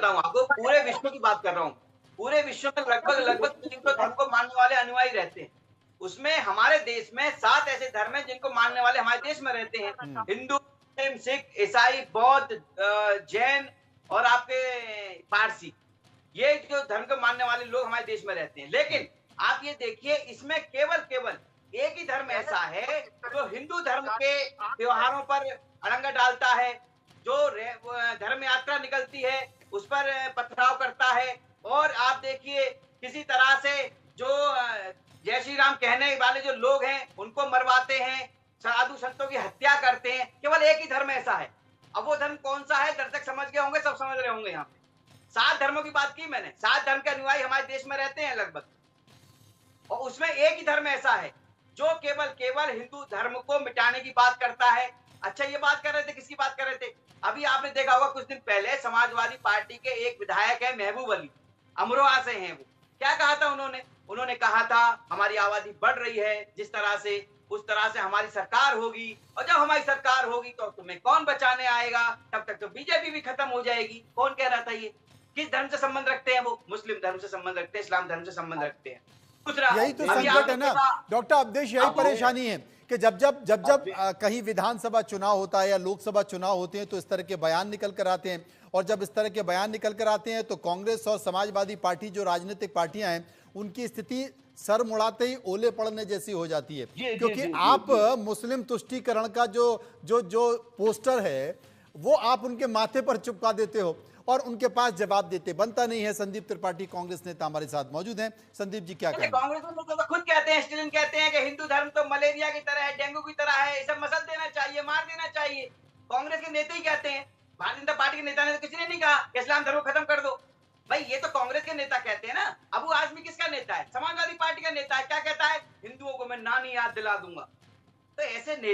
बताऊं आपको, पूरे विश्व की बात कर रहा हूँ। पूरे विश्व में लगभग लगभग 300 धर्म को मानने वाले अनुयायी रहते हैं। उसमें हमारे देश में 7 ऐसे धर्म हैं जिनको मानने वाले हमारे देश में रहते हैं। हिंदू, मुस्लिम, सिख, ईसाई, बौद्ध, जैन और आपके पारसी। ये जो धर्म को मानने वाले लोग हमारे देश में रहते हैं। लेकिन आप ये देखिए, इसमें केवल केवल एक ही धर्म ऐसा है जो हिंदू धर्म के त्योहारों पर अड़ंगा डालता है, जो धर्म यात्रा निकलती है उस पर पथराव करता है। और आप देखिए, किसी तरह से जो जय श्री राम कहने वाले जो लोग हैं उनको मरवाते हैं, साधु संतों की हत्या करते हैं। केवल एक ही धर्म ऐसा है। अब वो धर्म कौन सा है, दर्शक समझ गए होंगे, सब समझ रहे होंगे। यहाँ पे 7 धर्मों की बात की मैंने, 7 धर्म के अनुयायी हमारे देश में रहते हैं लगभग, और उसमें एक ही धर्म ऐसा है जो केवल केवल हिंदू धर्म को मिटाने की बात करता है। अच्छा, ये बात कर रहे थे, किसकी बात कर रहे थे? अभी आपने देखा होगा, कुछ दिन पहले समाजवादी पार्टी के एक विधायक है महबूब अली, अमरोहा से हैं वो। क्या कहा था उन्होंने? उन्होंने कहा था हमारी आबादी बढ़ रही है जिस तरह से, उस तरह से हमारी सरकार होगी, और जब हमारी सरकार होगी तो तुम्हें कौन बचाने आएगा, तब तक तो बीजेपी भी खत्म हो जाएगी। कौन कह रहा था ये? किस धर्म से संबंध रखते हैं वो? मुस्लिम धर्म से संबंध रखते हैं, इस्लाम धर्म से संबंध रखते हैं। दूसरा, यही तो अभी संकट है आपने ना देखा, डॉक्टर अवधेश, यही अब परेशानी है कि जब जब जब जब अब कहीं विधानसभा चुनाव होता है या लोकसभा चुनाव होते हैं तो इस तरह के बयान निकल कर आते हैं, और जब इस तरह के बयान निकल कर आते हैं तो कांग्रेस और समाजवादी पार्टी जो राजनीतिक पार्टियां हैं उनकी स्थिति सर मुड़ाते ही ओले पड़ने जैसी हो जाती है। जी, जी, क्योंकि जी, जी, आप जी। मुस्लिम तुष्टीकरण का जो जो जो पोस्टर है वो आप उनके माथे पर चिपका देते हो और उनके पास जवाब देते बनता नहीं है। संदीप त्रिपाठी कांग्रेस नेता हमारे साथ मौजूद हैं। संदीप जी, क्या कहेंगे? कांग्रेस में तो खुद कहते हैं, स्टेलिन कहते हैं कि हिंदू धर्म तो मलेरिया की तरह है, डेंगू की तरह है, इसे मसल देना चाहिए, मार देना चाहिए। कांग्रेस के नेता ही कहते हैं। भारतीय जनता पार्टी के नेता ने तो किसी ने नहीं कहा कि इस्लाम धर्म को खत्म कर दो। भाई, ये तो कांग्रेस के नेता कहते हैं ना। अबू आजमी किसका नेता है? समाजवादी पार्टी का नेता है। क्या कहता है? हिंदुओं को मैं नानी याद दिला दूंगा। तो ऐसे नेता